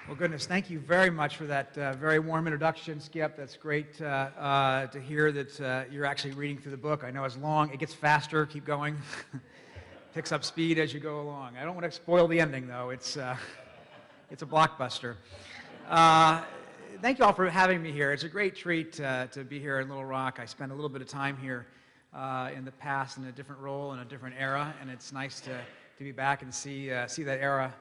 Well, goodness, thank you very much for that very warm introduction, Skip. That's great to hear that you're actually reading through the book. I know it's long. It gets faster. Keep going. Picks up speed as you go along. I don't want to spoil the ending, though. It's a blockbuster. Thank you all for having me here. It's a great treat to be here in Little Rock. I spent a little bit of time here in the past in a different role, in a different era, and it's nice to be back and see that era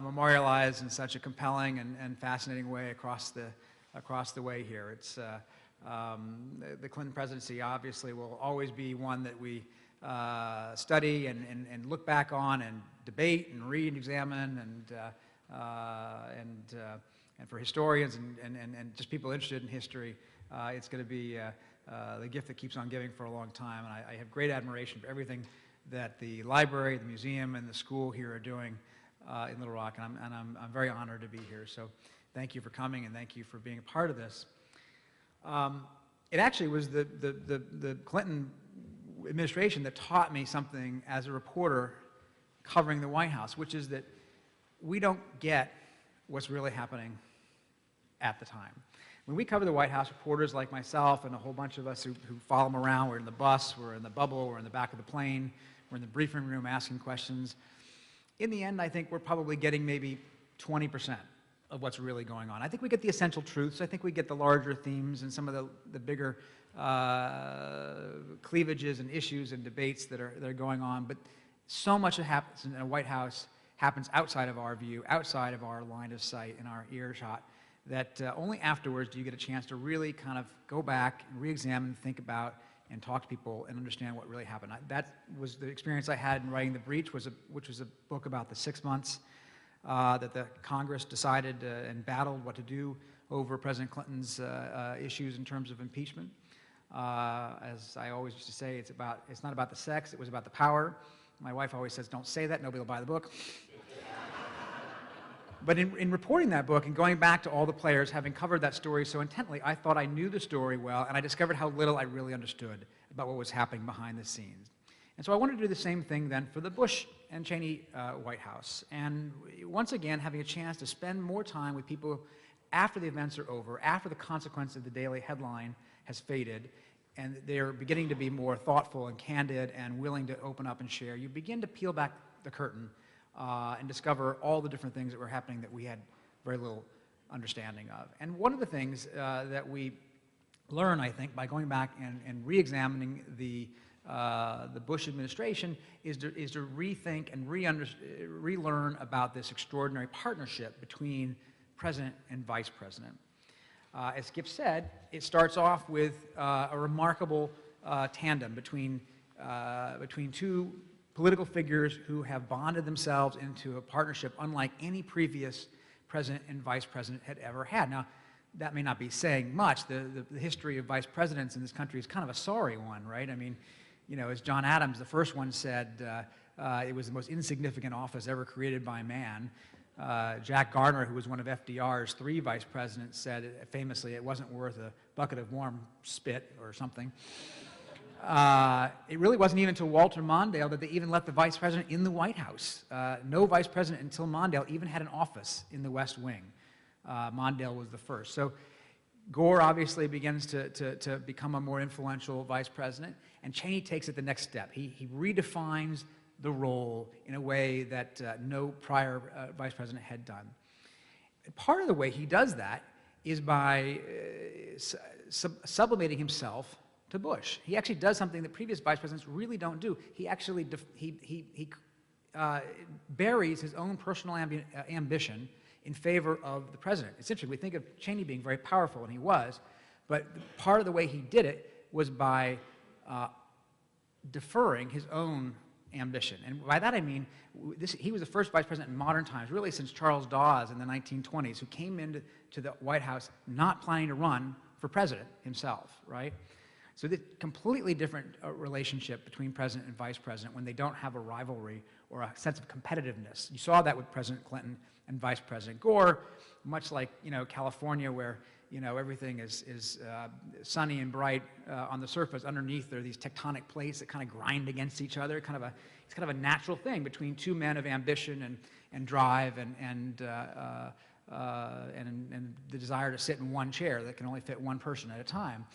memorialized in such a compelling and fascinating way across the way here. It's the Clinton presidency obviously will always be one that we study and look back on and debate and read and examine and for historians and just people interested in history, it's going to be the gift that keeps on giving for a long time. And I have great admiration for everything that the library, the museum, and the school here are doing in Little Rock, and I'm very honored to be here. So thank you for coming, and thank you for being a part of this. It actually was the Clinton administration that taught me something as a reporter covering the White House, which is that we don't get what's really happening at the time. When we cover the White House, reporters like myself and a whole bunch of us who follow them around, we're in the bus, we're in the bubble, we're in the back of the plane, we're in the briefing room asking questions. In the end, I think we're probably getting maybe 20% of what's really going on. I think we get the essential truths. I think we get the larger themes and some of the bigger cleavages and issues and debates that are going on. But so much that happens in a White House happens outside of our view, outside of our line of sight, in our earshot, that only afterwards do you get a chance to really kind of go back and re-examine, think about, and talk to people and understand what really happened. That was the experience I had in writing The Breach, which was a book about the 6 months that the Congress decided and battled what to do over President Clinton's issues in terms of impeachment. As I always used to say, it's not about the sex, it was about the power. My wife always says, don't say that, nobody will buy the book. But in reporting that book and going back to all the players, having covered that story so intently, I thought I knew the story well, and I discovered how little I really understood about what was happening behind the scenes. And so I wanted to do the same thing then for the Bush and Cheney White House. And once again, having a chance to spend more time with people after the events are over, after the consequence of the daily headline has faded, and they're beginning to be more thoughtful and candid and willing to open up and share, you begin to peel back the curtain and discover all the different things that were happening that we had very little understanding of. And one of the things that we learn, I think, by going back and re-examining the Bush administration is to rethink and relearn about this extraordinary partnership between President and Vice President. As Skip said, it starts off with a remarkable tandem between two political figures who have bonded themselves into a partnership unlike any previous president and vice president had ever had. Now, that may not be saying much. The history of vice presidents in this country is kind of a sorry one, right? I mean, you know, as John Adams, the first one, said, it was the most insignificant office ever created by man. Jack Garner, who was one of FDR's 3 vice presidents, said famously it wasn't worth a bucket of warm spit or something. It really wasn't even until Walter Mondale that they even let the vice president in the White House. No vice president until Mondale even had an office in the West Wing. Mondale was the first. So Gore obviously begins to become a more influential vice president, and Cheney takes it the next step. He redefines the role in a way that no prior vice president had done. Part of the way he does that is by sublimating himself to Bush. He actually does something that previous vice presidents really don't do. He actually buries his own personal ambition in favor of the president. It's interesting, we think of Cheney being very powerful, and he was, but part of the way he did it was by deferring his own ambition. And by that I mean, he was the first vice president in modern times, really since Charles Dawes in the 1920s, who came into the White House not planning to run for president himself, right? So this completely different relationship between president and vice president when they don't have a rivalry or a sense of competitiveness. You saw that with President Clinton and Vice President Gore, much like, you know, California, where, you know, everything is sunny and bright on the surface. Underneath, there are these tectonic plates that kind of grind against each other. It's kind of a natural thing between two men of ambition and drive and and the desire to sit in one chair that can only fit one person at a time.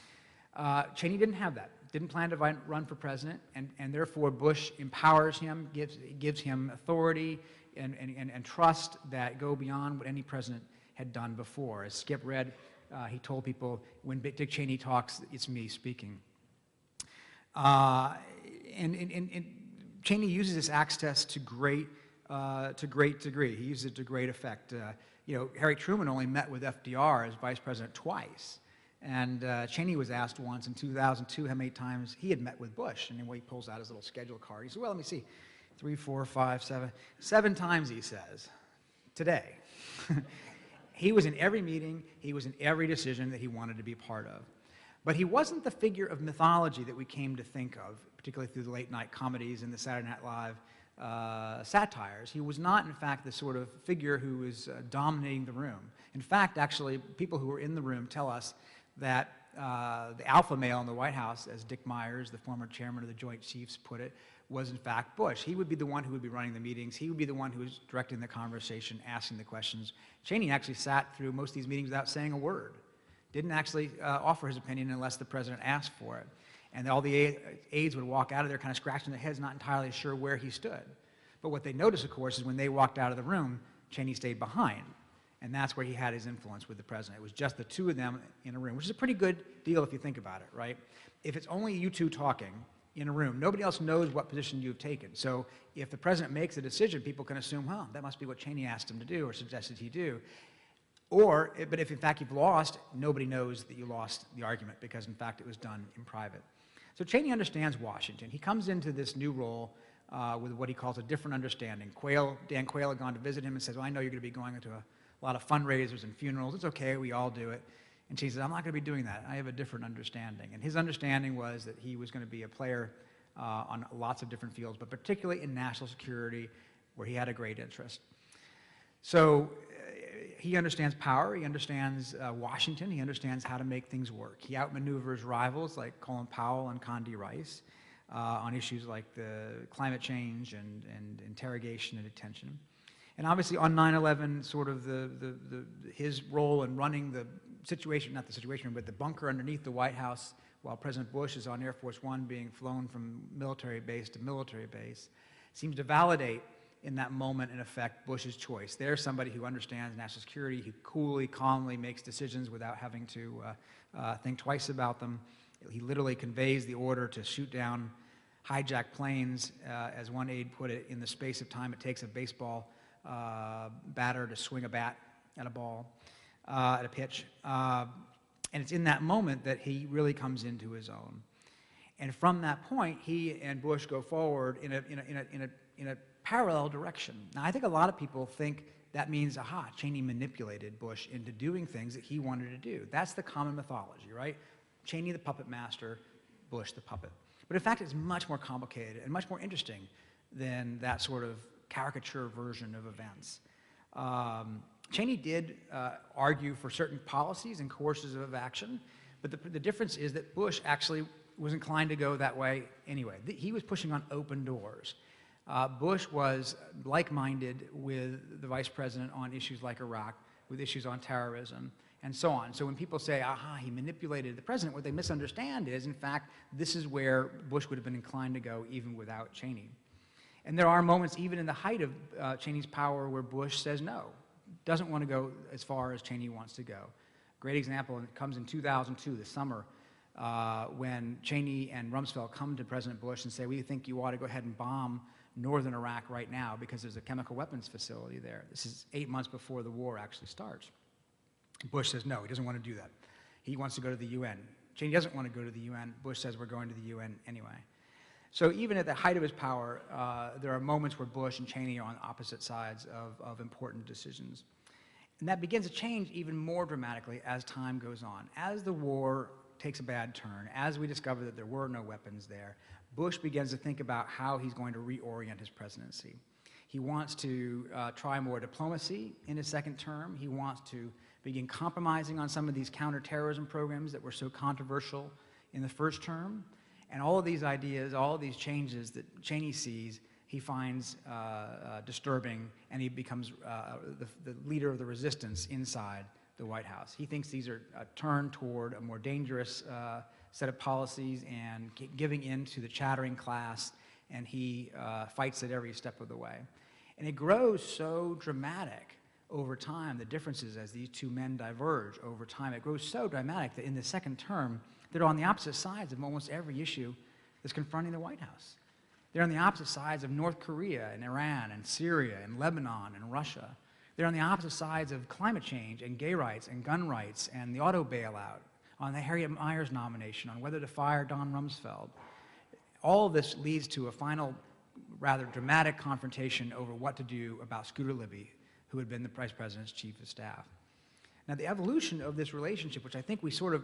Cheney didn't have that, didn't plan to run for president, and therefore Bush empowers him, gives him authority and trust that go beyond what any president had done before. As Skip read, he told people, when Dick Cheney talks, it's me speaking. And Cheney uses this access to great degree. He uses it to great effect. Harry Truman only met with FDR as vice president twice. And Cheney was asked once in 2002 how many times he had met with Bush. And then he pulls out his little schedule card. He said, well, let me see. 3, 4, 5, 7. 7 times, he says, today. He was in every meeting. He was in every decision that he wanted to be part of. But he wasn't the figure of mythology that we came to think of, particularly through the late-night comedies and the Saturday Night Live satires. He was not, in fact, the sort of figure who was dominating the room. In fact, actually, people who were in the room tell us that the alpha male in the White House, as Dick Myers, the former chairman of the Joint Chiefs, put it, was in fact Bush. He would be the one who would be running the meetings. He would be the one who was directing the conversation, asking the questions. Cheney actually sat through most of these meetings without saying a word. Didn't actually offer his opinion unless the president asked for it. And all the aides would walk out of there kind of scratching their heads, not entirely sure where he stood. But what they noticed, of course, is when they walked out of the room, Cheney stayed behind. And that's where he had his influence with the president. It was just the two of them in a room, which is a pretty good deal if you think about it, right? If it's only you two talking in a room, nobody else knows what position you've taken. So if the president makes a decision, people can assume, well, that must be what Cheney asked him to do or suggested he do. But if in fact you've lost, nobody knows that you lost the argument because in fact it was done in private. So Cheney understands Washington. He comes into this new role with what he calls a different understanding. Dan Quayle had gone to visit him and says, well, I know you're going to be going to a lot of fundraisers and funerals. It's okay, we all do it. And Cheney says, I'm not going to be doing that. I have a different understanding. And his understanding was that he was going to be a player on lots of different fields, but particularly in national security, where he had a great interest. So he understands power, he understands Washington, he understands how to make things work. He outmaneuvers rivals like Colin Powell and Condi Rice on issues like the climate change and interrogation and detention. And obviously on 9/11, sort of his role in running the situation, not the situation room, but the bunker underneath the White House while President Bush is on Air Force One being flown from military base to military base, seems to validate in that moment, in effect, Bush's choice. There's somebody who understands national security, who coolly, calmly makes decisions without having to think twice about them. He literally conveys the order to shoot down hijacked planes, as one aide put it, in the space of time it takes a baseball batter to swing a bat at a ball, at a pitch. And it's in that moment that he really comes into his own. And from that point, he and Bush go forward in a parallel direction. Now, I think a lot of people think that means, aha, Cheney manipulated Bush into doing things that he wanted to do. That's the common mythology, right? Cheney the puppet master, Bush the puppet. But in fact, it's much more complicated and much more interesting than that sort of caricature version of events. Cheney did argue for certain policies and courses of action, but the difference is that Bush actually was inclined to go that way anyway. He was pushing on open doors. Bush was like-minded with the vice president on issues like Iraq, with issues on terrorism, and so on. So when people say, aha, he manipulated the president, what they misunderstand is, in fact, this is where Bush would have been inclined to go even without Cheney. And there are moments, even in the height of Cheney's power, where Bush says no, doesn't want to go as far as Cheney wants to go. Great example, and it comes in 2002, the summer, when Cheney and Rumsfeld come to President Bush and say, we think you ought to go ahead and bomb northern Iraq right now because there's a chemical weapons facility there. This is 8 months before the war actually starts. Bush says no, he doesn't want to do that. He wants to go to the UN. Cheney doesn't want to go to the UN. Bush says we're going to the UN anyway. So even at the height of his power, there are moments where Bush and Cheney are on opposite sides of important decisions. And that begins to change even more dramatically as time goes on. As the war takes a bad turn, as we discover that there were no weapons there, Bush begins to think about how he's going to reorient his presidency. He wants to try more diplomacy in his second term. He wants to begin compromising on some of these counterterrorism programs that were so controversial in the first term. And all of these ideas, all of these changes that Cheney sees he finds disturbing, and he becomes the leader of the resistance inside the White House. He thinks these are a turn toward a more dangerous set of policies and giving in to the chattering class, and he fights it every step of the way. And it grows so dramatic over time, the differences as these two men diverge over time. It grows so dramatic that in the second term, they're on the opposite sides of almost every issue that's confronting the White House. They're on the opposite sides of North Korea and Iran and Syria and Lebanon and Russia. They're on the opposite sides of climate change and gay rights and gun rights and the auto bailout, on the Harriet Miers nomination, on whether to fire Don Rumsfeld. All of this leads to a final, rather dramatic confrontation over what to do about Scooter Libby, who had been the Vice President's Chief of Staff. Now, the evolution of this relationship, which I think we sort of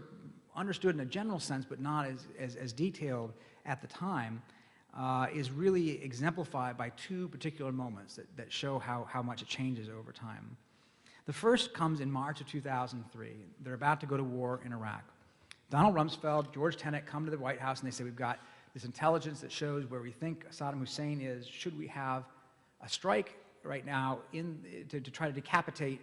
understood in a general sense, but not as detailed at the time, is really exemplified by two particular moments that show how much it changes over time. The first comes in March of 2003. They're about to go to war in Iraq. Donald Rumsfeld, George Tenet come to the White House and they say, we've got this intelligence that shows where we think Saddam Hussein is. Should we have a strike right now to try to decapitate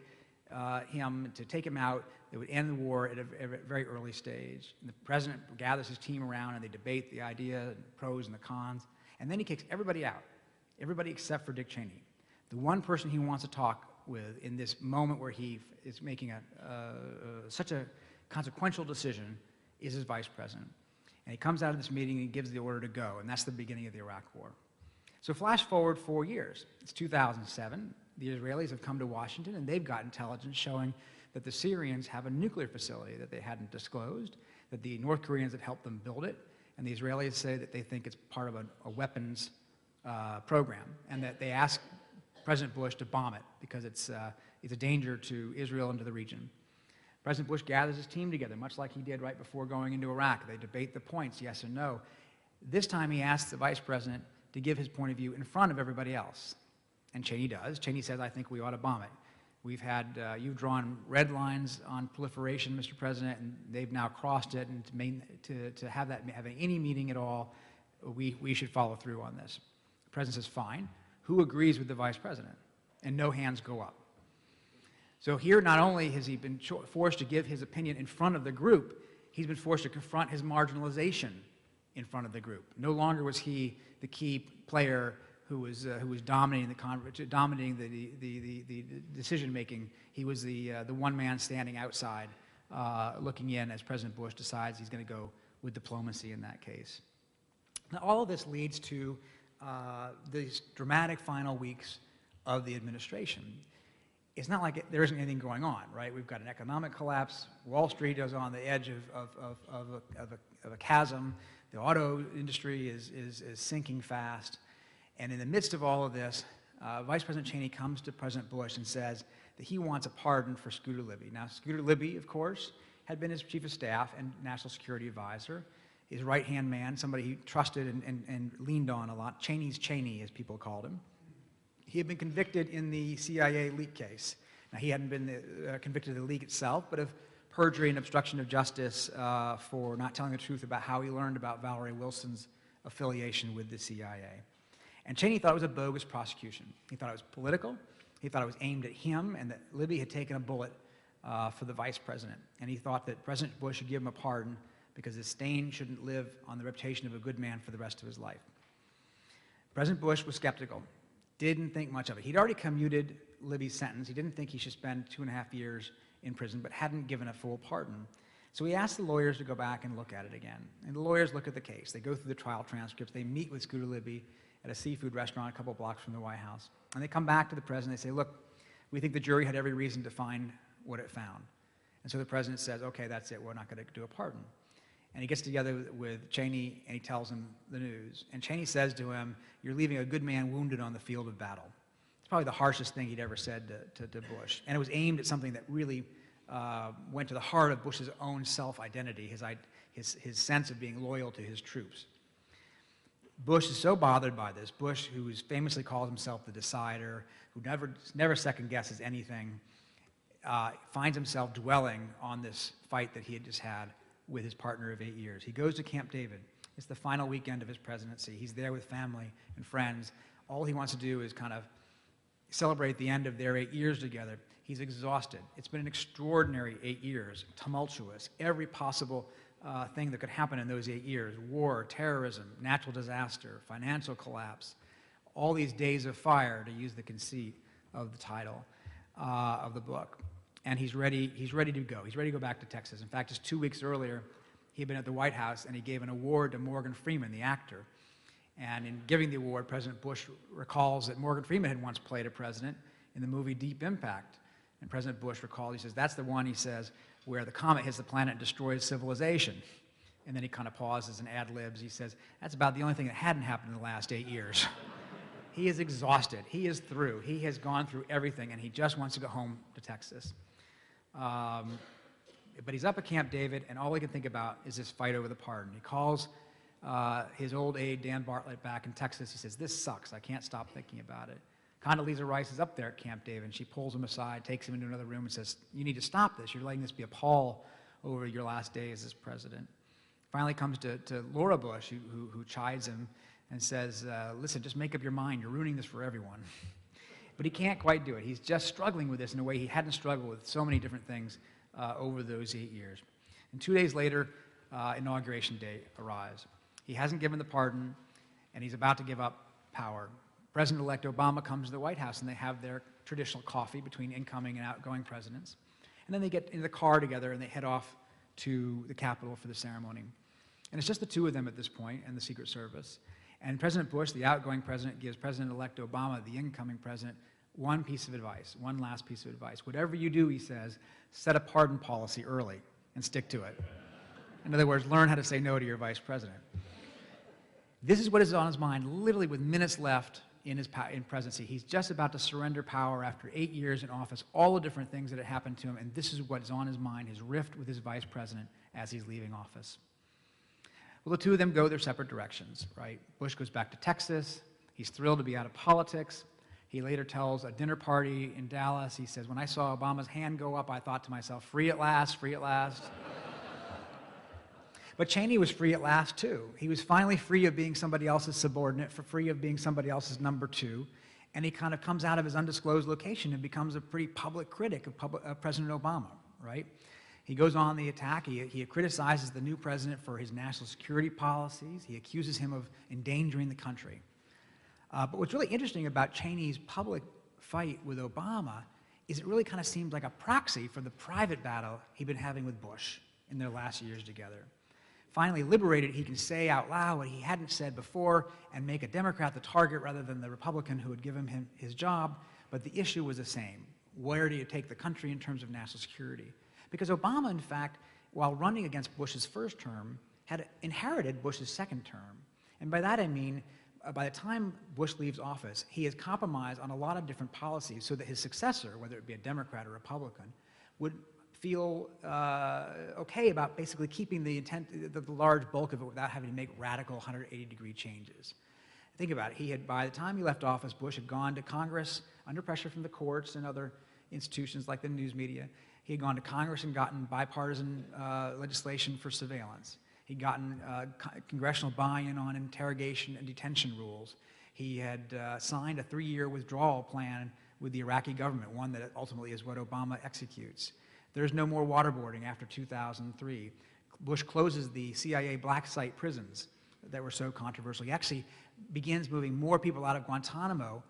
him, to take him out, that would end the war at a very early stage? And the president gathers his team around and they debate the idea, the pros and the cons, and then he kicks everybody out, everybody except for Dick Cheney. The one person he wants to talk with in this moment where he is making such a consequential decision is his vice president. And he comes out of this meeting and he gives the order to go, and that's the beginning of the Iraq War. So flash forward 4 years. It's 2007. The Israelis have come to Washington, and they've got intelligence showing that the Syrians have a nuclear facility that they hadn't disclosed, that the North Koreans had helped them build it, and the Israelis say that they think it's part of a weapons program, and that they ask President Bush to bomb it because it's a danger to Israel and to the region. President Bush gathers his team together, much like he did right before going into Iraq. They debate the points, yes or no. This time he asks the vice president to give his point of view in front of everybody else. And Cheney does. Cheney says, I think we ought to bomb it. We've had, you've drawn red lines on proliferation, Mr. President, and they've now crossed it, and to have any meeting at all, we should follow through on this. The president says, fine. Who agrees with the vice president? And no hands go up. So here, not only has he been forced to give his opinion in front of the group, he's been forced to confront his marginalization in front of the group. No longer was he the key player who was dominating the decision making. He was the one man standing outside, looking in as President Bush decides he's going to go with diplomacy in that case. Now, all of this leads to these dramatic final weeks of the administration. It's not like there isn't anything going on, right? We've got an economic collapse. Wall Street is on the edge of a chasm. The auto industry is sinking fast. And in the midst of all of this, Vice President Cheney comes to President Bush and says that he wants a pardon for Scooter Libby. Now, Scooter Libby, of course, had been his chief of staff and national security advisor, his right-hand man, somebody he trusted and leaned on a lot. Cheney's Cheney, as people called him. He had been convicted in the CIA leak case. Now, he hadn't been convicted of the leak itself, but of perjury and obstruction of justice for not telling the truth about how he learned about Valerie Wilson's affiliation with the CIA. And Cheney thought it was a bogus prosecution. He thought it was political. He thought it was aimed at him, and that Libby had taken a bullet for the vice president. And he thought that President Bush should give him a pardon because his stain shouldn't live on the reputation of a good man for the rest of his life. President Bush was skeptical. Didn't think much of it. He'd already commuted Libby's sentence. He didn't think he should spend 2.5 years in prison, but hadn't given a full pardon. So he asked the lawyers to go back and look at it again. And the lawyers look at the case. They go through the trial transcripts. They meet with Scooter Libby at a seafood restaurant a couple blocks from the White House. And they come back to the president. They say, look, we think the jury had every reason to find what it found. And so the president says, okay, that's it. We're not going to do a pardon. And he gets together with Cheney and he tells him the news. And Cheney says to him, you're leaving a good man wounded on the field of battle. It's probably the harshest thing he'd ever said to Bush. And it was aimed at something that really went to the heart of Bush's own self-identity, his sense of being loyal to his troops. Bush is so bothered by this. Bush, who famously calls himself the decider, who never second guesses anything, finds himself dwelling on this fight that he had just had with his partner of 8 years. He goes to Camp David. It's the final weekend of his presidency. He's there with family and friends. All he wants to do is kind of celebrate the end of their 8 years together. He's exhausted. It's been an extraordinary 8 years, tumultuous, every possible thing that could happen in those 8 years: war, terrorism, natural disaster, financial collapse, all these days of fire, to use the conceit of the title of the book. And he's ready to go. He's ready to go back to Texas. In fact, just 2 weeks earlier, he had been at the White House and he gave an award to Morgan Freeman, the actor. And in giving the award, President Bush recalls that Morgan Freeman had once played a president in the movie Deep Impact. And President Bush recalled, he says, that's the one, he says, where the comet hits the planet and destroys civilization. And then he kind of pauses and ad-libs. He says, that's about the only thing that hadn't happened in the last 8 years. He is exhausted. He is through. He has gone through everything, and he just wants to go home to Texas. But he's up at Camp David, and all he can think about is this fight over the pardon. He calls his old aide, Dan Bartlett, back in Texas. He says, this sucks. I can't stop thinking about it. Condoleezza Rice is up there at Camp David, and she pulls him aside, takes him into another room, and says, you need to stop this. You're letting this be a pall over your last days as president. Finally comes to Laura Bush, who chides him and says, listen, just make up your mind. You're ruining this for everyone. But he can't quite do it. He's just struggling with this in a way he hadn't struggled with so many different things over those 8 years. And 2 days later, Inauguration Day arrives. He hasn't given the pardon, and he's about to give up power. President-elect Obama comes to the White House, and they have their traditional coffee between incoming and outgoing presidents. And then they get in the car together, and they head off to the Capitol for the ceremony. And it's just the two of them at this point, and the Secret Service. And President Bush, the outgoing president, gives President-elect Obama, the incoming president, one piece of advice, one last piece of advice. Whatever you do, he says, set a pardon policy early and stick to it. In other words, learn how to say no to your vice president. This is what is on his mind, literally with minutes left in his presidency. He's just about to surrender power after 8 years in office, all the different things that had happened to him, and this is what is on his mind, his rift with his vice president as he's leaving office. Well, the two of them go their separate directions, right? Bush goes back to Texas. He's thrilled to be out of politics. He later tells a dinner party in Dallas, he says, when I saw Obama's hand go up, I thought to myself, free at last, free at last. But Cheney was free at last, too. He was finally free of being somebody else's subordinate, free of being somebody else's number two, and he kind of comes out of his undisclosed location and becomes a pretty public critic of President Obama, right? He goes on the attack. He criticizes the new president for his national security policies. He accuses him of endangering the country. But what's really interesting about Cheney's public fight with Obama is it really kind of seems like a proxy for the private battle he'd been having with Bush in their last years together. Finally liberated, he can say out loud what he hadn't said before and make a Democrat the target rather than the Republican who had given him his job, but the issue was the same. Where do you take the country in terms of national security? Because Obama, in fact, while running against Bush's first term, had inherited Bush's second term. And by that I mean, by the time Bush leaves office, he has compromised on a lot of different policies so that his successor, whether it be a Democrat or Republican, would feel okay about basically keeping the large bulk of it without having to make radical 180-degree changes. Think about it. By the time he left office, Bush had gone to Congress under pressure from the courts and other institutions like the news media. He had gone to Congress and gotten bipartisan legislation for surveillance. He'd gotten congressional buy-in on interrogation and detention rules. He had signed a 3-year withdrawal plan with the Iraqi government, one that ultimately is what Obama executes. There's no more waterboarding after 2003. Bush closes the CIA black site prisons that were so controversial. He actually begins moving more people out of Guantanamo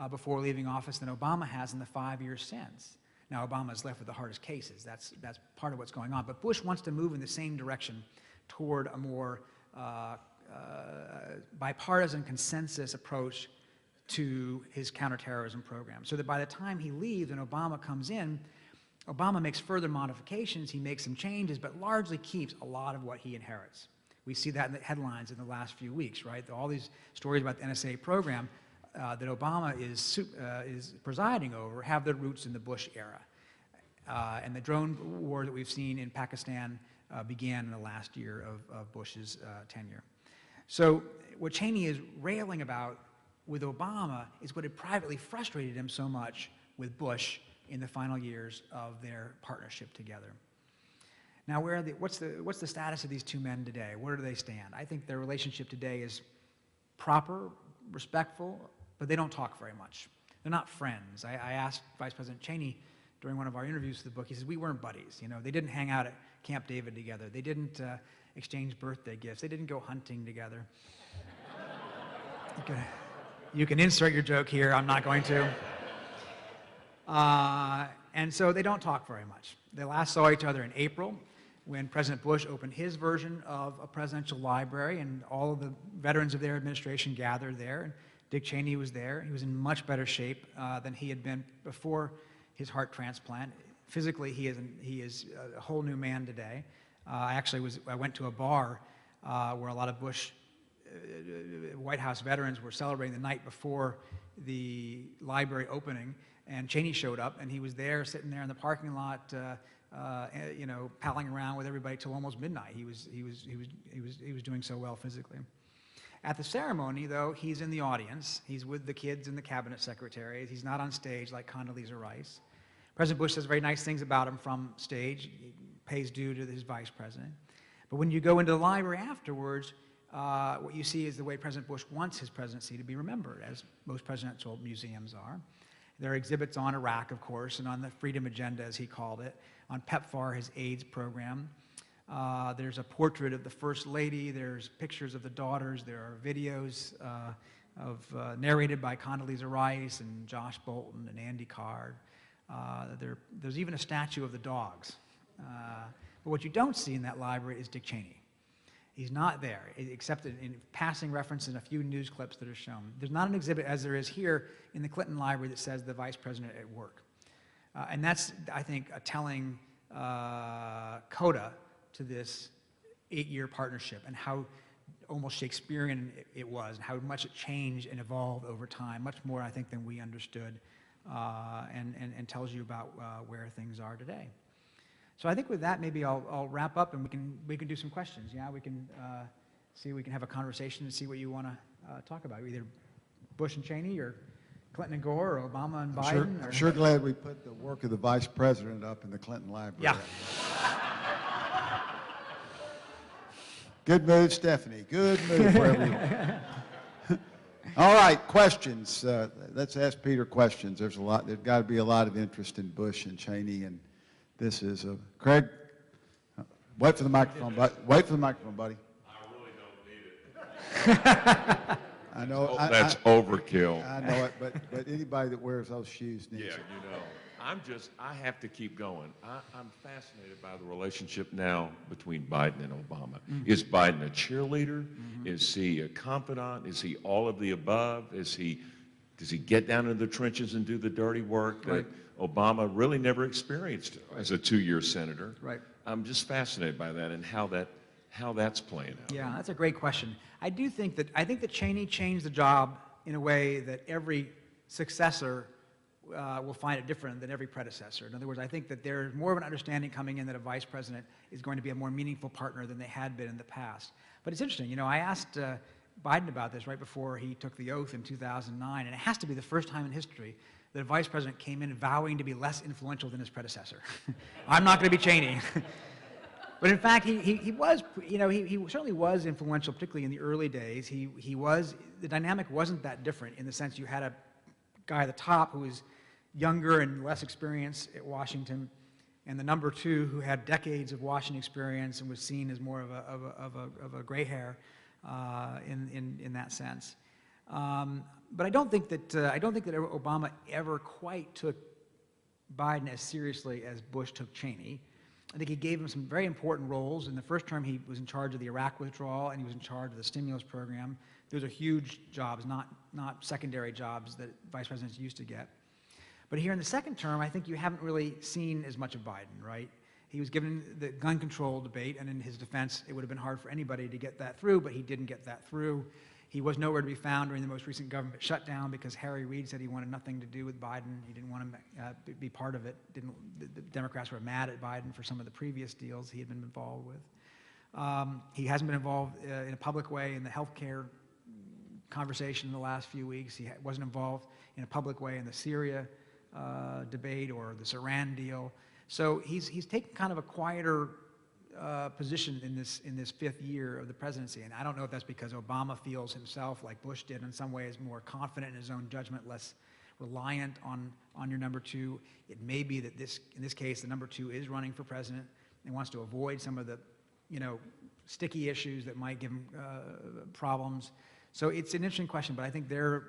before leaving office than Obama has in the 5 years since. Now, Obama's left with the hardest cases. That's part of what's going on. But Bush wants to move in the same direction toward a more bipartisan consensus approach to his counterterrorism program. So that by the time he leaves and Obama comes in, Obama makes further modifications, he makes some changes, but largely keeps a lot of what he inherits. We see that in the headlines in the last few weeks, right? All these stories about the NSA program that Obama is presiding over have their roots in the Bush era. And the drone war that we've seen in Pakistan began in the last year of Bush's tenure. So what Cheney is railing about with Obama is what had privately frustrated him so much with Bush in the final years of their partnership together. Now, what's the status of these two men today? Where do they stand? I think their relationship today is proper, respectful, but they don't talk very much. They're not friends. I asked Vice President Cheney during one of our interviews for the book, he says, we weren't buddies. You know, they didn't hang out at Camp David together. They didn't exchange birthday gifts. They didn't go hunting together. You can insert your joke here. I'm not going to. And so they don't talk very much. They last saw each other in April when President Bush opened his version of a presidential library, and all of the veterans of their administration gathered there. And Dick Cheney was there. He was in much better shape than he had been before his heart transplant. Physically, he is a whole new man today. I went to a bar where a lot of Bush White House veterans were celebrating the night before the library opening, and Cheney showed up, and he was there, sitting there in the parking lot, you know, palling around with everybody till almost midnight. He was doing so well physically. At the ceremony, though, he's in the audience. He's with the kids and the cabinet secretaries. He's not on stage like Condoleezza Rice. President Bush says very nice things about him from stage. He pays due to his vice president. But when you go into the library afterwards, what you see is the way President Bush wants his presidency to be remembered, as most presidential museums are. There are exhibits on Iraq, of course, and on the Freedom Agenda, as he called it, on PEPFAR, his AIDS program. There's a portrait of the First Lady. There's pictures of the daughters. There are videos narrated by Condoleezza Rice and Josh Bolton and Andy Card. There's even a statue of the dogs. But what you don't see in that library is Dick Cheney. He's not there, except in passing reference in a few news clips that are shown. There's not an exhibit, as there is here in the Clinton Library, that says the vice president at work. And that's, I think, a telling coda to this 8-year partnership and how almost Shakespearean it was, and how much it changed and evolved over time, much more, I think, than we understood, and tells you about where things are today. So I think with that, maybe I'll wrap up, and we can do some questions. Yeah, we can we can have a conversation and see what you want to talk about, either Bush and Cheney, or Clinton and Gore, or Obama and Biden. I'm sure glad we put the work of the vice president up in the Clinton Library. Yeah. Good move, Stephanie. Good move for everyone. All right, questions. Let's ask Peter questions. There's got to be a lot of interest in Bush and Cheney, and this is Craig. Wait for the microphone, buddy. Wait for the microphone, buddy. I really don't need it. I know that's overkill. I know it, but anybody that wears those shoes needs it. You know, I have to keep going. I'm fascinated by the relationship now between Biden and Obama. Mm-hmm. Is Biden a cheerleader? Mm-hmm. Is he a confidant? Is he all of the above? Does he get down into the trenches and do the dirty work that Obama really never experienced as a 2-year senator? Right. I'm just fascinated by that and how that's playing out. Yeah, that's a great question. I think that Cheney changed the job in a way that every successor will find it different than every predecessor. In other words, I think that there's more of an understanding coming in that a vice president is going to be a more meaningful partner than they had been in the past. But it's interesting, you know, I asked Biden about this right before he took the oath in 2009, and it has to be the first time in history that a vice president came in vowing to be less influential than his predecessor. I'm not going to be Cheney. But in fact, he was, you know, he certainly was influential, particularly in the early days. The dynamic wasn't that different in the sense you had a guy at the top who was younger and less experienced at Washington, and the number 2 who had decades of Washington experience and was seen as more of a gray hair in that sense. But I don't think that Obama ever quite took Biden as seriously as Bush took Cheney. I think he gave him some very important roles. In the first term, he was in charge of the Iraq withdrawal, and he was in charge of the stimulus program. Those are huge jobs, not secondary jobs that vice presidents used to get. But here in the second term, I think you haven't really seen as much of Biden, right? He was given the gun control debate, and in his defense, it would have been hard for anybody to get that through, but he didn't get that through. He was nowhere to be found during the most recent government shutdown because Harry Reid said he wanted nothing to do with Biden. He didn't want to be part of it. The Democrats were mad at Biden for some of the previous deals he had been involved with. He hasn't been involved in a public way in the health care conversation in the last few weeks. He wasn't involved in a public way in the Syria debate or this Iran deal. So he's taken kind of a quieter position in this fifth year of the presidency. And I don't know if that's because Obama feels himself, like Bush did in some ways, more confident in his own judgment, less reliant on your number two. It may be that in this case, the number two is running for president and wants to avoid some of the, sticky issues that might give him problems. So it's an interesting question, but I think their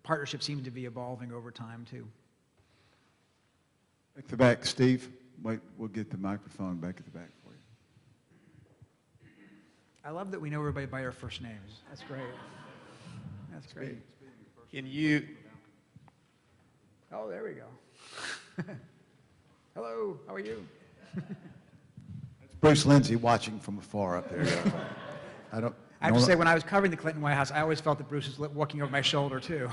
partnership seems to be evolving over time too. Back to the back, Steve. Wait, we'll get the microphone back at the back for you. I love that we know everybody by our first names. That's great. That's great. Can you? Oh, there we go. Hello, how are you? That's Bruce Lindsay watching from afar up there. I have to say, when I was covering the Clinton White House, I always felt that Bruce was looking over my shoulder too.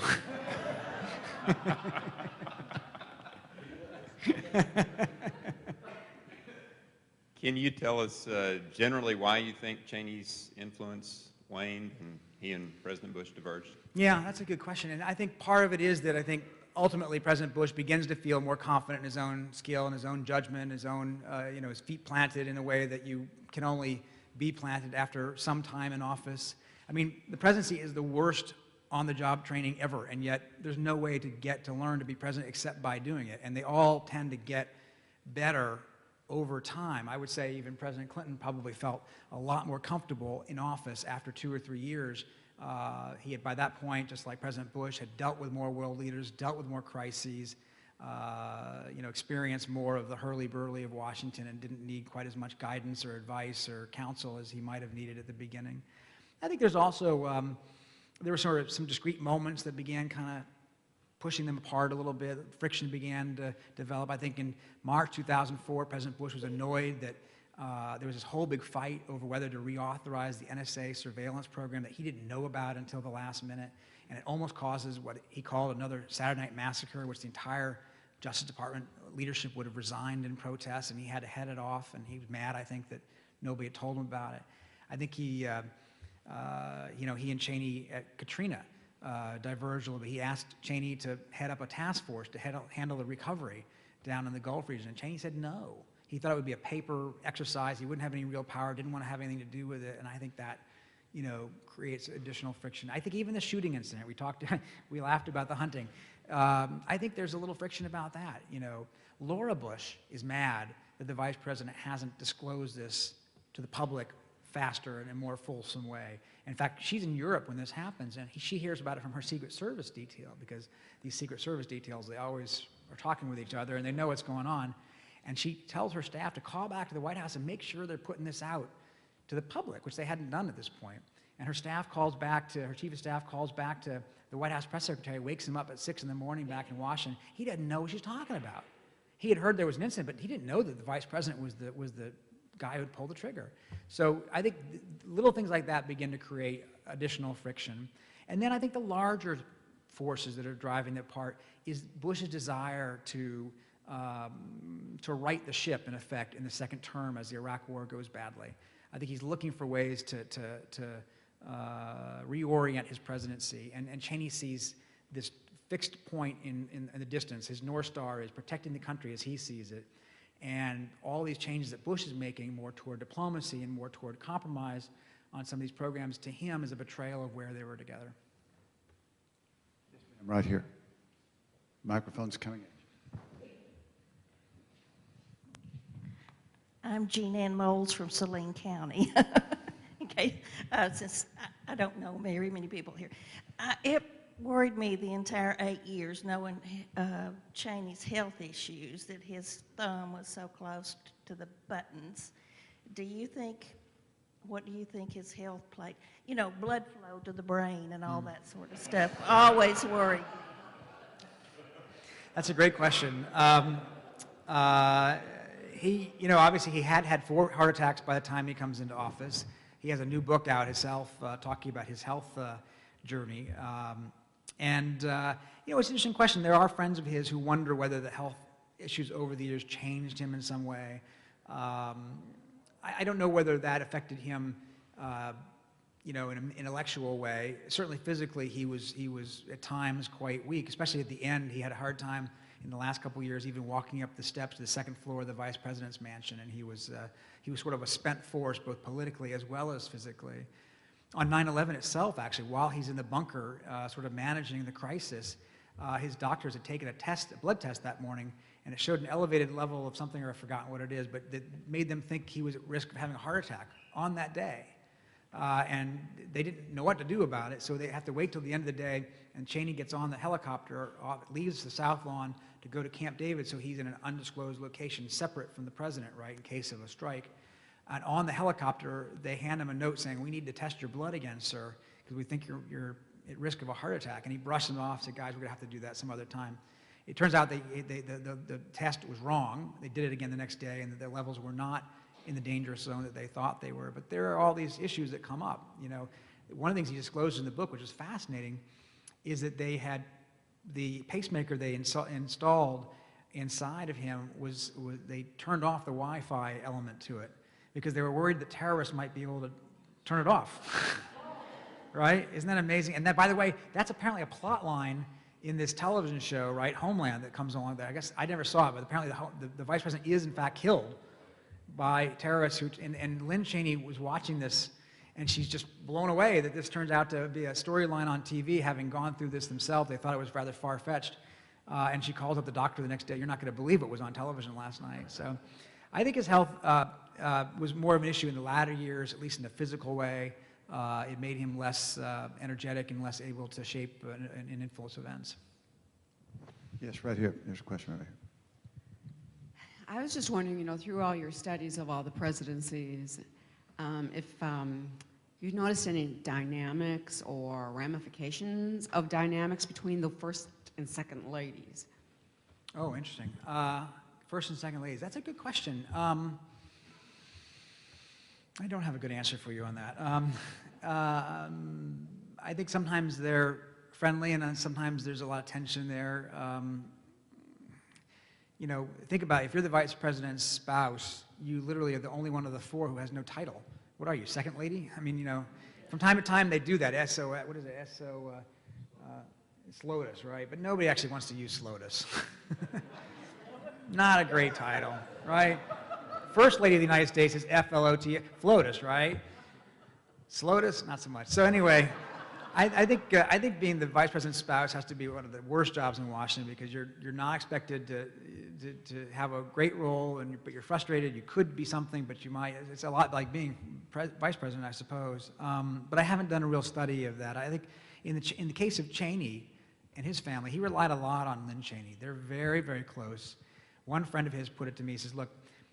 Can you tell us generally why you think Cheney's influence waned and he and President Bush diverged? Yeah, that's a good question. And I think part of it is that I think ultimately President Bush begins to feel more confident in his own skill and his own judgment, his own, his feet planted in a way that you can only be planted after some time in office. I mean, the presidency is the worst on-the-job training ever, and yet there's no way to get to learn to be president except by doing it. And they all tend to get better over time. I would say even President Clinton probably felt a lot more comfortable in office after 2 or 3 years. He had, by that point, just like President Bush, had dealt with more world leaders, dealt with more crises, experienced more of the hurly-burly of Washington and didn't need quite as much guidance or advice or counsel as he might have needed at the beginning. I think there's also, there were sort of some discrete moments that began kind of pushing them apart a little bit. Friction began to develop. I think in March 2004, President Bush was annoyed that there was this whole big fight over whether to reauthorize the NSA surveillance program that he didn't know about until the last minute. And it almost causes what he called another Saturday Night Massacre, which the entire Justice Department leadership would have resigned in protest, and he had to head it off. And he was mad, I think, that nobody had told him about it. I think he and Cheney at Katrina diverged a little bit. He asked Cheney to head up a task force to handle the recovery down in the Gulf region, and Cheney said no. He thought it would be a paper exercise. He wouldn't have any real power, didn't want to have anything to do with it, and I think that, creates additional friction. I think even the shooting incident, we laughed about the hunting. I think there's a little friction about that. Laura Bush is mad that the vice president hasn't disclosed this to the public faster and in a more fulsome way. In fact, she's in Europe when this happens, and she hears about it from her Secret Service detail, because these Secret Service details, they always are talking with each other, and they know what's going on. And she tells her staff to call back to the White House and make sure they're putting this out to the public, which they hadn't done at this point. And her chief of staff calls back to the White House press secretary, wakes him up at 6 in the morning back in Washington. He doesn't know what she's talking about. He had heard there was an incident, but he didn't know that the vice president was the guy who'd pull the trigger. So I think little things like that begin to create additional friction. And then I think the larger forces that are driving it apart is Bush's desire to right the ship, in effect, in the second term as the Iraq War goes badly. I think he's looking for ways to reorient his presidency, and Cheney sees this fixed point in the distance. His North Star is protecting the country as he sees it, and all these changes that Bush is making, more toward diplomacy and more toward compromise on some of these programs, to him is a betrayal of where they were together. Right here. Microphone's coming in. I'm Jean Ann Moles from Saline County. Okay, since I don't know very many people here. It worried me the entire 8 years knowing Cheney's health issues, that his thumb was so close to the buttons. What do you think his health played? Blood flow to the brain and all that sort of stuff. Always worried. That's a great question. Obviously he had 4 heart attacks by the time he comes into office. He has a new book out himself talking about his health journey. It's an interesting question. There are friends of his who wonder whether the health issues over the years changed him in some way. I don't know whether that affected him, in an intellectual way. Certainly physically, he was at times quite weak, especially at the end. He had a hard time in the last couple of years, even walking up the steps to the second floor of the vice president's mansion, and he was sort of a spent force, both politically as well as physically. On 9/11 itself, actually, while he's in the bunker, sort of managing the crisis, his doctors had taken a blood test that morning, and it showed an elevated level of something, or I've forgotten what it is, but that made them think he was at risk of having a heart attack on that day. And they didn't know what to do about it, so they have to wait till the end of the day, and Cheney gets on the helicopter, leaves the South Lawn to go to Camp David, so he's in an undisclosed location separate from the president, right, in case of a strike. And on the helicopter, they hand him a note saying, "We need to test your blood again, sir, because we think you're at risk of a heart attack." And he brushed them off, said, "Guys, we're going to have to do that some other time." It turns out the test was wrong. They did it again the next day, and the levels were not in the dangerous zone that they thought they were. But there are all these issues that come up. You know, one of the things he disclosed in the book, which is fascinating, is that they had the pacemaker they installed inside of him they turned off the Wi-Fi element to it because they were worried that terrorists might be able to turn it off. Right? Isn't that amazing? And that, by the way, that's apparently a plot line in this television show, right, Homeland, that comes along there. I guess I never saw it, but apparently the vice president is in fact killed by terrorists and Lynn Cheney was watching this, and she's just blown away that this turns out to be a storyline on TV, having gone through this themselves. They thought it was rather far-fetched, and she calls up the doctor the next day. "You're not going to believe what was on television last night." So I think his health was more of an issue in the latter years, at least in a physical way. It made him less energetic and less able to shape and influence events. Yes, right here. There's a question right here. I was just wondering, you know, through all your studies of all the presidencies, if you noticed any dynamics or ramifications of dynamics between the first and second ladies. Oh, interesting. First and second ladies. That's a good question. I don't have a good answer for you on that. I think sometimes they're friendly, and then sometimes there's a lot of tension there. You know, think about it. If you're the vice president's spouse, you literally are the only one of the four who has no title. What are you, second lady? I mean, you know, from time to time they do that. What is it? SLOTUS, right? But nobody actually wants to use SLOTUS. Not a great title, right? First Lady of the United States is FLOT, FLOTUS, right? SLOTUS, not so much. So anyway, I think being the vice president's spouse has to be one of the worst jobs in Washington because you're not expected to have a great role, but you're frustrated. You could be something, but you might. It's a lot like being vice president, I suppose. But I haven't done a real study of that. I think in the case of Cheney and his family, he relied a lot on Lynn Cheney. They're very, very close. One friend of his put it to me. He says, "Look,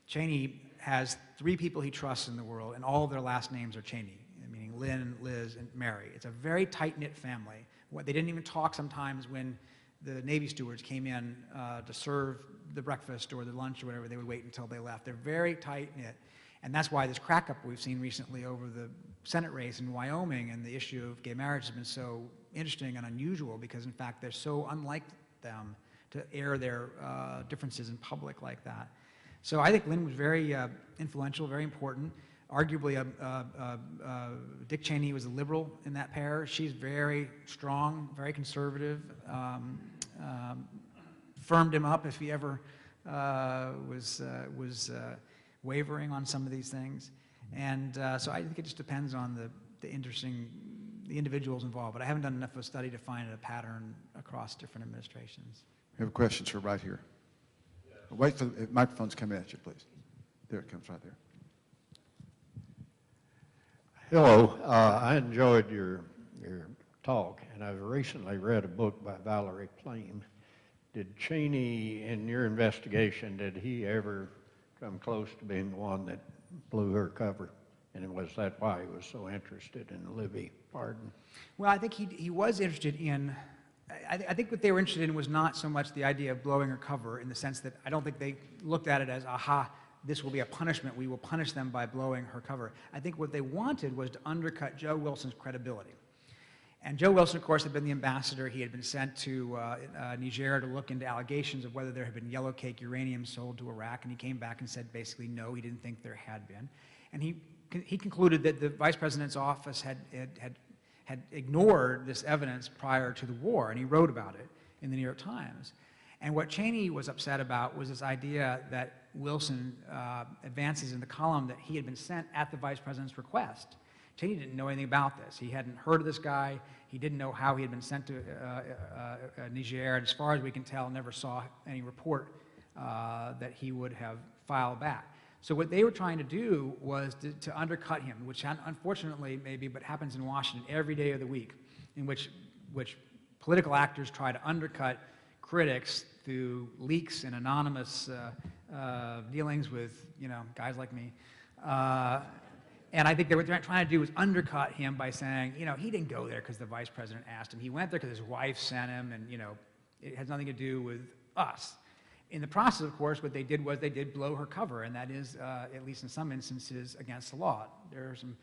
Cheney has 3 people he trusts in the world, and all of their last names are Cheney, meaning Lynn, Liz, and Mary. It's a very tight-knit family. They didn't even talk sometimes when the Navy stewards came in to serve the breakfast or the lunch or whatever. They would wait until they left. They're very tight-knit. And that's why this crack-up we've seen recently over the Senate race in Wyoming and the issue of gay marriage has been so interesting and unusual because, in fact, they're so unlike them to air their differences in public like that. So I think Lynn was very influential, very important. Arguably, Dick Cheney was a liberal in that pair. She's very strong, very conservative, firmed him up if he ever was wavering on some of these things. And so I think it just depends on the individuals involved. But I haven't done enough of a study to find a pattern across different administrations. We have a question, sir, right here. Wait for the microphone's coming at you, please. There it comes right there. Hello, I enjoyed your talk, and I've recently read a book by Valerie Plame. Did Cheney, in your investigation, did he ever come close to being the one that blew her cover? And was that why he was so interested in the Libby pardon? Well, I think he was interested in, I think what they were interested in was not so much the idea of blowing her cover in the sense that I don't think they looked at it as, aha, this will be a punishment. We will punish them by blowing her cover. I think what they wanted was to undercut Joe Wilson's credibility. And Joe Wilson, of course, had been the ambassador. He had been sent to Niger to look into allegations of whether there had been yellow cake uranium sold to Iraq, and he came back and said basically no, he didn't think there had been. And he concluded that the vice president's office had ignored this evidence prior to the war, and he wrote about it in the New York Times. And what Cheney was upset about was this idea that Wilson advances in the column that he had been sent at the vice president's request. Cheney didn't know anything about this. He hadn't heard of this guy. He didn't know how he had been sent to Niger. And as far as we can tell, never saw any report that he would have filed back. So what they were trying to do was to undercut him, which unfortunately maybe, but happens in Washington every day of the week, in which political actors try to undercut critics through leaks and anonymous dealings with, guys like me. And I think what they're trying to do is undercut him by saying, he didn't go there because the vice president asked him. He went there because his wife sent him, and, it has nothing to do with us. In the process, of course, what they did was they did blow her cover, and that is, at least in some instances, against the law. There are some,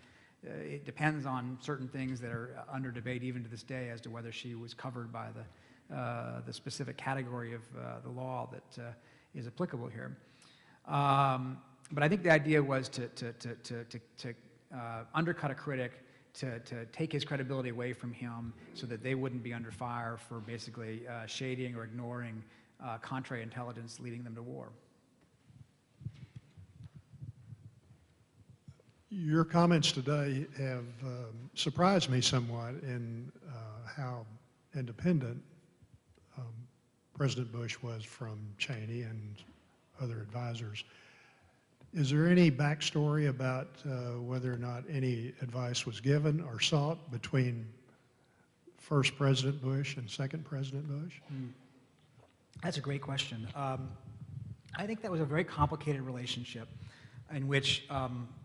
it depends on certain things that are under debate even to this day as to whether she was covered by the specific category of the law that is applicable here. But I think the idea was to undercut a critic, to take his credibility away from him so that they wouldn't be under fire for basically shading or ignoring contrary intelligence leading them to war. Your comments today have surprised me somewhat in how independent President Bush was from Cheney and other advisors. Is there any backstory about whether or not any advice was given or sought between first President Bush and second President Bush? That's a great question. I think that was a very complicated relationship in which,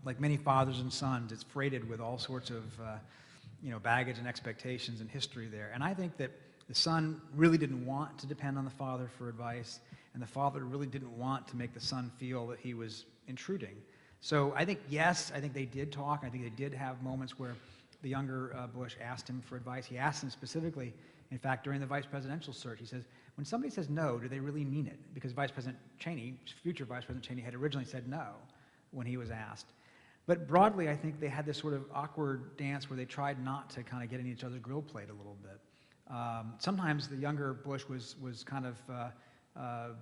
like many fathers and sons, it's freighted with all sorts of baggage and expectations and history there. And I think that the son really didn't want to depend on the father for advice, and the father really didn't want to make the son feel that he was intruding. So I think, yes, I think they did talk. I think they did have moments where the younger Bush asked him for advice. He asked him specifically, in fact, during the vice presidential search, he says, when somebody says no, do they really mean it? Because Vice President Cheney, future Vice President Cheney, had originally said no when he was asked. But broadly, I think they had this sort of awkward dance where they tried not to kind of get in each other's grill plate a little bit. Sometimes the younger Bush was kind of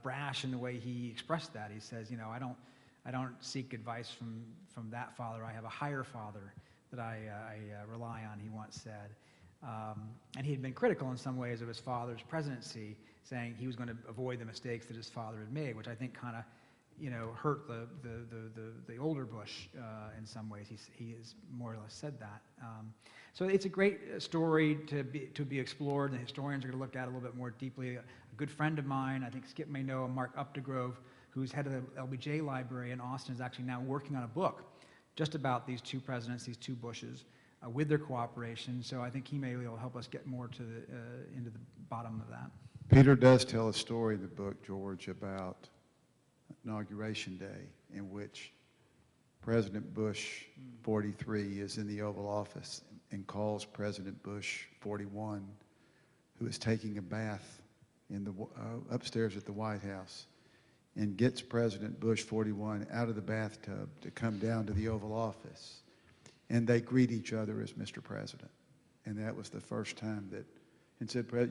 brash in the way he expressed that. He says, I don't seek advice from that father. I have a higher father that I rely on, he once said. And he had been critical in some ways of his father's presidency, saying he was going to avoid the mistakes that his father had made, which I think kind of, hurt the older Bush in some ways. He has more or less said that. So it's a great story to be explored, and the historians are going to look at it a little bit more deeply. A good friend of mine, I think Skip may know, Mark Updegrove, who's head of the LBJ library in Austin, is actually now working on a book just about these two presidents, these two Bushes, with their cooperation. So I think he may be able to help us get more to into the bottom of that. Peter does tell a story in the book, George, about Inauguration Day, in which President Bush 43 is in the Oval Office and calls President Bush 41, who is taking a bath in the upstairs at the White House, and gets President Bush 41 out of the bathtub to come down to the Oval Office. And they greet each other as Mr. President. And that was the first time that,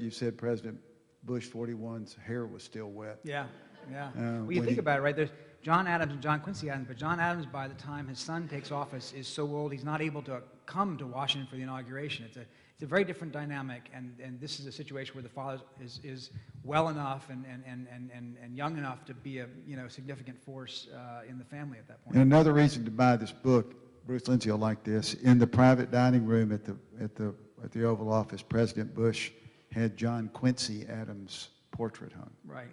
you said President Bush 41's hair was still wet. Yeah, yeah. Well, you think about it, right? There's John Adams and John Quincy Adams, but John Adams, by the time his son takes office, is so old he's not able to come to Washington for the inauguration. It's a very different dynamic, and this is a situation where the father is well enough and young enough to be a significant force in the family at that point. And another reason to buy this book, Bruce Lindsay will like this, in the private dining room at the Oval Office, President Bush had John Quincy Adams' portrait hung. Right.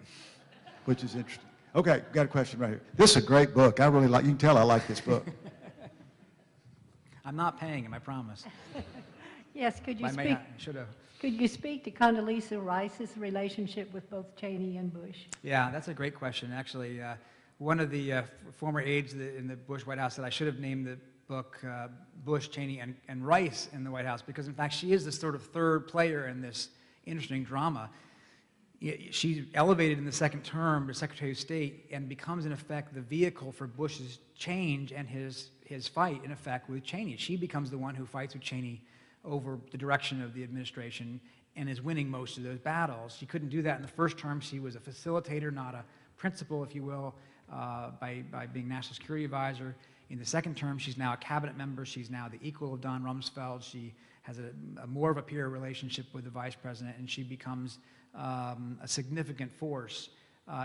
Which is interesting. Okay, got a question right here. This is a great book. I really like. You can tell I like this book. I'm not paying him, I promise. Yes, could you I may speak? not, should have. Could you speak to Condoleezza Rice's relationship with both Cheney and Bush? Yeah, that's a great question. Actually, one of the former aides in the Bush White House said I should have named the book Bush, Cheney, and Rice in the White House, because in fact she is the sort of third player in this interesting drama. She's elevated in the second term to Secretary of State and becomes, in effect, the vehicle for Bush's change and his fight, in effect, with Cheney. She becomes the one who fights with Cheney over the direction of the administration and is winning most of those battles. She couldn't do that in the first term. She was a facilitator, not a principal, if you will, by being National Security Advisor. In the second term, she's now a cabinet member. She's now the equal of Don Rumsfeld. She has a more of a peer relationship with the vice president, and she becomes a significant force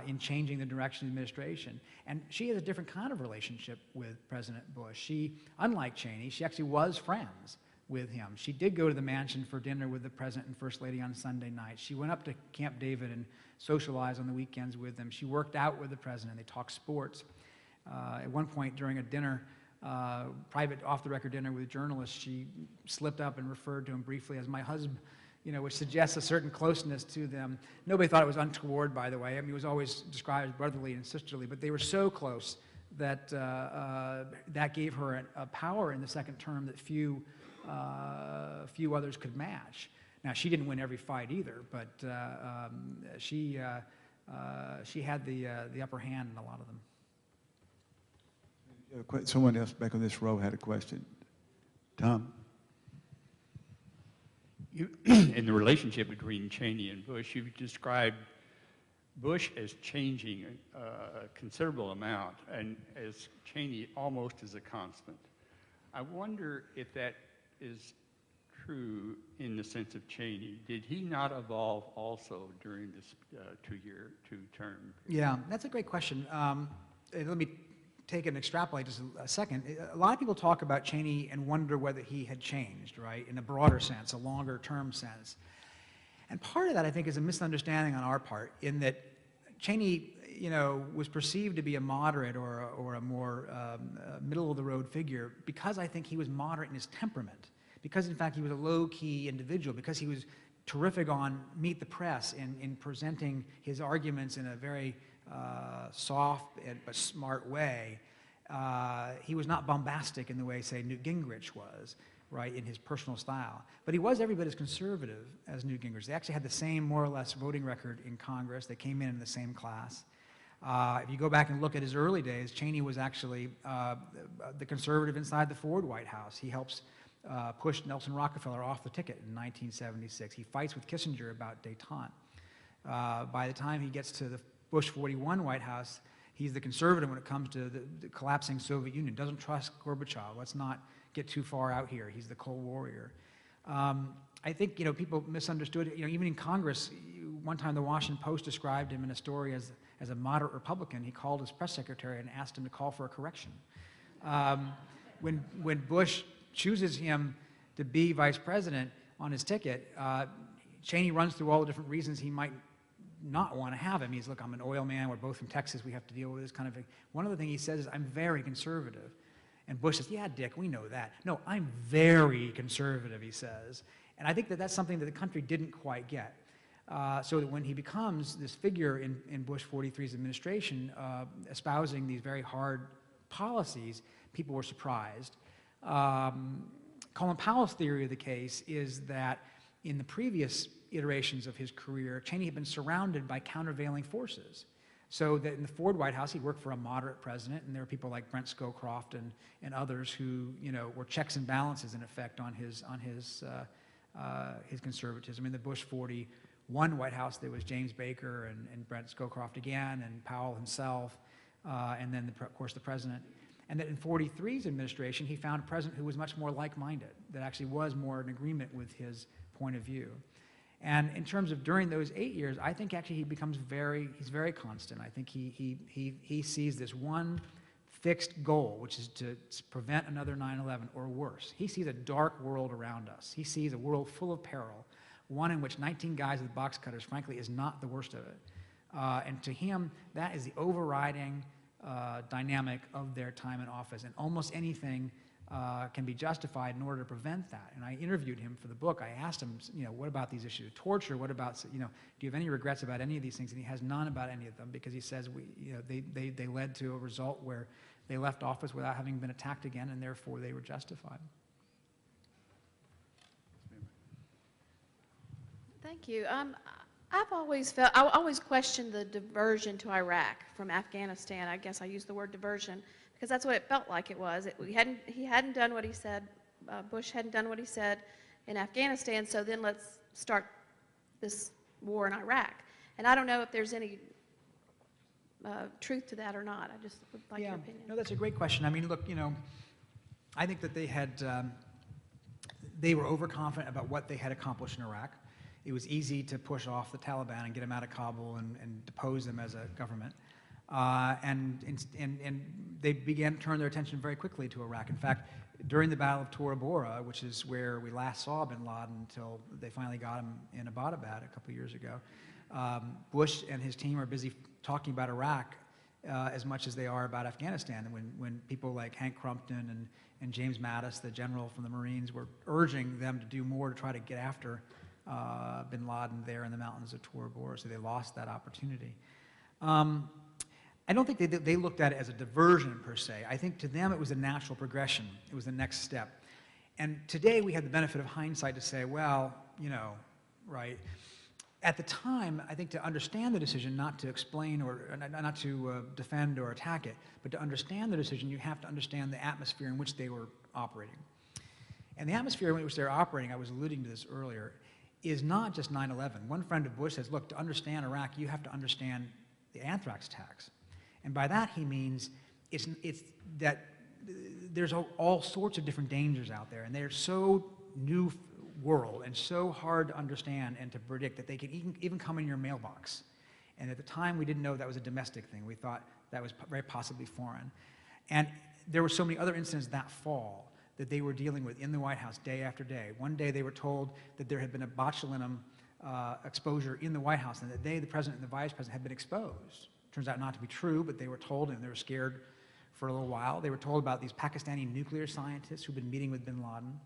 in changing the direction of the administration. And she has a different kind of relationship with President Bush. She, unlike Cheney, she actually was friends with him. She did go to the mansion for dinner with the President and First Lady on Sunday night. She went up to Camp David and socialized on the weekends with them. She worked out with the President. They talked sports. At one point during a dinner, private off-the-record dinner with journalists, she slipped up and referred to him briefly as my husband, which suggests a certain closeness to them. Nobody thought it was untoward, by the way. I mean, it was always described as brotherly and sisterly, but they were so close that that gave her a power in the second term that few others could match. Now, she didn't win every fight either, but she had the upper hand in a lot of them. Someone else back on this row had a question. Tom? In the relationship between Cheney and Bush, you've described Bush as changing a considerable amount, and as Cheney almost as a constant. I wonder if that is true in the sense of Cheney. Did he not evolve also during this two-term? Yeah, that's a great question. Let me take and extrapolate just a second. A lot of people talk about Cheney and wonder whether he had changed, right, in a broader sense, a longer-term sense. And part of that, I think, is a misunderstanding on our part, in that Cheney, was perceived to be a moderate or a more middle-of-the-road figure because I think he was moderate in his temperament, because, in fact, he was a low-key individual, because he was terrific on Meet the Press in presenting his arguments in a very soft but smart way. He was not bombastic in the way, say, Newt Gingrich was, right, in his personal style. But he was every bit as conservative as Newt Gingrich. They actually had the same, more or less, voting record in Congress. They came in the same class. If you go back and look at his early days, Cheney was actually the conservative inside the Ford White House. He helps push Nelson Rockefeller off the ticket in 1976. He fights with Kissinger about détente. By the time he gets to the Bush 41 White House, he's the conservative when it comes to the collapsing Soviet Union. Doesn't trust Gorbachev. Let's not get too far out here. He's the Cold Warrior. I think people misunderstood. Even in Congress, one time the Washington Post described him in a story as a moderate Republican. He called his press secretary and asked him to call for a correction. When Bush chooses him to be vice president on his ticket, Cheney runs through all the different reasons he might not want to have him. He's, look, I'm an oil man, we're both from Texas, we have to deal with this kind of thing. One of the things he says is, I'm very conservative. And Bush says, yeah, Dick, we know that. No, I'm very conservative, he says. And I think that that's something that the country didn't quite get. So that when he becomes this figure in Bush 43's administration, espousing these very hard policies, people were surprised. Colin Powell's theory of the case is that in the previous iterations of his career, Cheney had been surrounded by countervailing forces. So that in the Ford White House, he worked for a moderate president, and there were people like Brent Scowcroft and others who, were checks and balances in effect on his conservatism. In the Bush 41 White House, there was James Baker and Brent Scowcroft again, and Powell himself, and then of course the president. And that in 43's administration, he found a president who was much more like-minded, that actually was more in agreement with his point of view. And in terms of during those 8 years, I think actually he becomes he's very constant. I think he sees this one fixed goal, which is to prevent another 9/11 or worse. He sees a dark world around us. He sees a world full of peril, one in which 19 guys with box cutters, frankly, is not the worst of it. And to him, that is the overriding dynamic of their time in office. And almost anything can be justified in order to prevent that. And I interviewed him for the book. I asked him, what about these issues of torture? What about, do you have any regrets about any of these things? And he has none about any of them, because he says they led to a result where they left office without having been attacked again, and therefore they were justified. Thank you. I always questioned the diversion to Iraq from Afghanistan. I guess I use the word diversion because that's what it felt like it was. He hadn't done what he said, Bush hadn't done what he said in Afghanistan, so then let's start this war in Iraq. And I don't know if there's any truth to that or not. I just would like your opinion. No, that's a great question. I mean, look, I think that they were overconfident about what they had accomplished in Iraq. It was easy to push off the Taliban and get them out of Kabul and depose them as a government. And they began to turn their attention very quickly to Iraq. In fact, during the Battle of Tora Bora, which is where we last saw bin Laden until they finally got him in Abbottabad a couple years ago, Bush and his team are busy talking about Iraq as much as they are about Afghanistan. And when people like Hank Crumpton and James Mattis, the general from the Marines, were urging them to do more to try to get after bin Laden there in the mountains of Tora Bora, so they lost that opportunity. I don't think they looked at it as a diversion per se. I think to them it was a natural progression. It was the next step. And today we have the benefit of hindsight to say, well, right. At the time, I think to understand the decision, not to explain or not to defend or attack it, but to understand the decision, you have to understand the atmosphere in which they were operating. And the atmosphere in which they're operating, I was alluding to this earlier, is not just 9/11. One friend of Bush says, look, to understand Iraq, you have to understand the anthrax attacks. And by that he means it's that there's all sorts of different dangers out there, and they're so new world and so hard to understand and to predict that they can even come in your mailbox. And at the time, we didn't know that was a domestic thing. We thought that was very possibly foreign. And there were so many other incidents that fall that they were dealing with in the White House day after day. One day they were told that there had been a botulinum exposure in the White House, and that they, the president and the vice president, had been exposed. Turns out not to be true, but they were told, and they were scared for a little while. They were told about these Pakistani nuclear scientists who'd been meeting with bin Laden.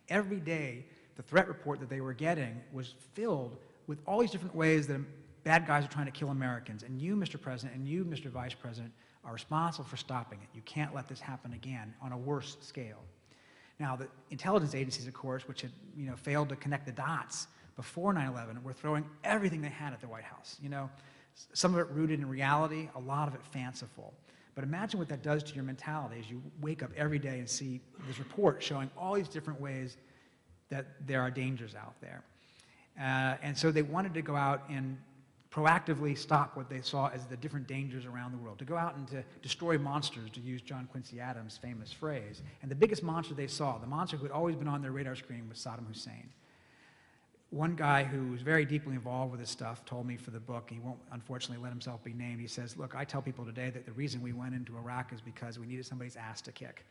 Every day, the threat report that they were getting was filled with all these different ways that bad guys are trying to kill Americans. And you, Mr. President, and you, Mr. Vice President, are responsible for stopping it. You can't let this happen again on a worse scale. Now, the intelligence agencies, of course, which had failed to connect the dots before 9/11, were throwing everything they had at the White House. Some of it rooted in reality, a lot of it fanciful. But imagine what that does to your mentality as you wake up every day and see this report showing all these different ways that there are dangers out there. And so they wanted to go out and proactively stop what they saw as the different dangers around the world, to go out and to destroy monsters, to use John Quincy Adams' famous phrase. And the biggest monster they saw, the monster who had always been on their radar screen, was Saddam Hussein. One guy who was very deeply involved with this stuff told me for the book, he won't unfortunately let himself be named, he says, look, I tell people today that the reason we went into Iraq is because we needed somebody's ass to kick.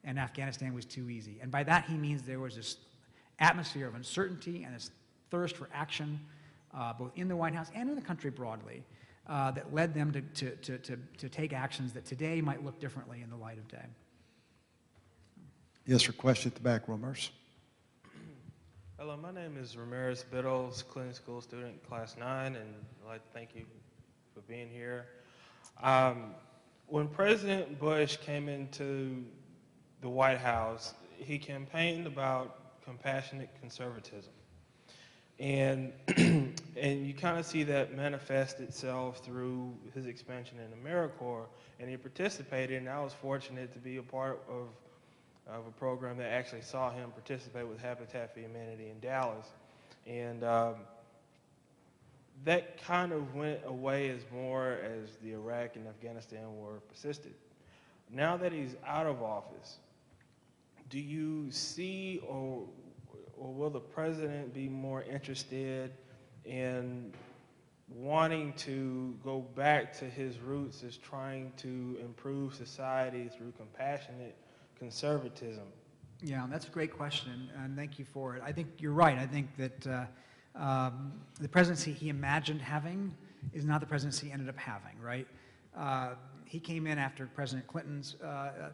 And Afghanistan was too easy. And by that he means there was this atmosphere of uncertainty and this thirst for action, both in the White House and in the country broadly, that led them to take actions that today might look differently in the light of day. Yes, sir. Question at the back, Romers. Hello, my name is Ramirez Biddles, clinical school student, class 9, and I'd like to thank you for being here. When President Bush came into the White House, he campaigned about compassionate conservatism. And you kind of see that manifest itself through his expansion in AmeriCorps, and he participated, and I was fortunate to be a part of a program that actually saw him participate with Habitat for Humanity in Dallas. And that kind of went away as more as the Iraq and Afghanistan war persisted. Now that he's out of office, do you see or will the president be more interested in wanting to go back to his roots as trying to improve society through compassionate conservatism? Yeah, that's a great question, and thank you for it. I think you're right. I think that the presidency he imagined having is not the presidency he ended up having, right? He came in after President Clinton's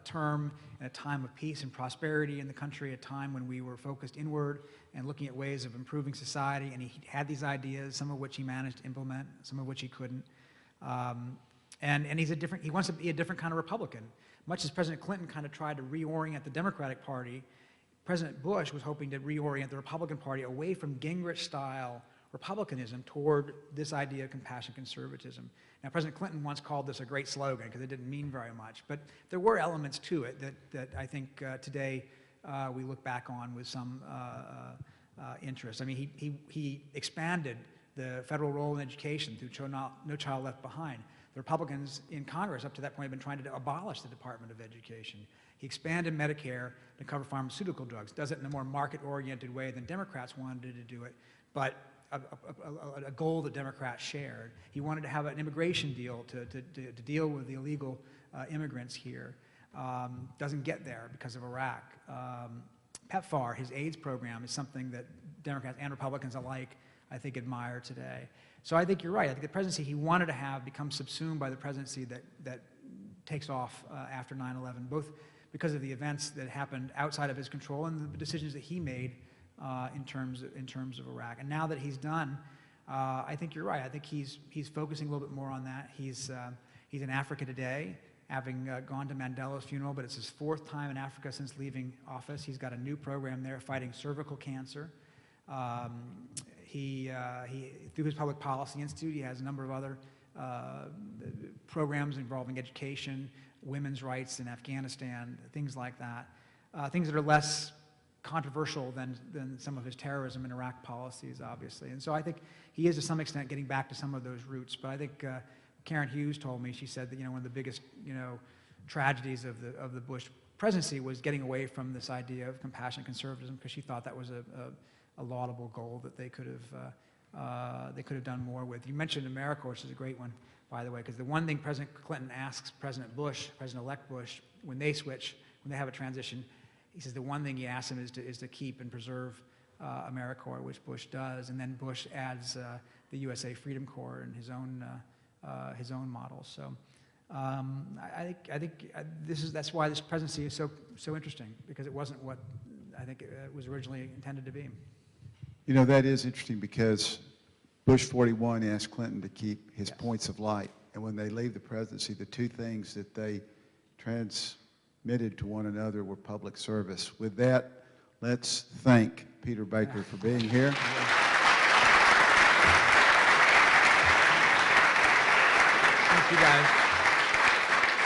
term in a time of peace and prosperity in the country, a time when we were focused inward and looking at ways of improving society, and he had these ideas, some of which he managed to implement, some of which he couldn't. And he wants to be a different kind of Republican. Much as President Clinton kind of tried to reorient the Democratic Party, President Bush was hoping to reorient the Republican Party away from Gingrich-style republicanism toward this idea of compassionate conservatism. Now, President Clinton once called this a great slogan because it didn't mean very much, but there were elements to it that I think today we look back on with some interest. I mean, he expanded the federal role in education through No Child Left Behind. The Republicans in Congress up to that point had been trying to abolish the Department of Education. He expanded Medicare to cover pharmaceutical drugs, does it in a more market-oriented way than Democrats wanted to do it, but a goal that Democrats shared. He wanted to have an immigration deal to deal with the illegal immigrants here. Doesn't get there because of Iraq. PEPFAR, his AIDS program, is something that Democrats and Republicans alike, I think, admire today. So I think you're right. I think the presidency he wanted to have becomes subsumed by the presidency that takes off after 9/11, both because of the events that happened outside of his control and the decisions that he made in terms of Iraq. And now that he's done, I think you're right. I think he's focusing a little bit more on that. He's in Africa today, having gone to Mandela's funeral, but it's his 4th time in Africa since leaving office. He's got a new program there fighting cervical cancer. Through his Public Policy Institute, he has a number of other programs involving education, women's rights in Afghanistan, things like that, things that are less controversial than some of his terrorism and Iraq policies, obviously. And so I think he is, to some extent, getting back to some of those roots. But I think Karen Hughes told me, she said that one of the biggest tragedies of the Bush presidency was getting away from this idea of compassionate conservatism, because she thought that was a laudable goal that they could have done more with. You mentioned AmeriCorps, which is a great one, by the way, because the one thing President Clinton asks President Bush, President-elect Bush, when they switch, when they have a transition, he says the one thing he asks him is to keep and preserve AmeriCorps, which Bush does, and then Bush adds the USA Freedom Corps in his own model. So I think that's why this presidency is so interesting, because it wasn't what I think it was originally intended to be. That is interesting, because Bush 41 asked Clinton to keep his points of light, and when they leave the presidency, the 2 things that they transmitted to one another were public service. With that, let's thank Peter Baker for being here. Thank you, guys.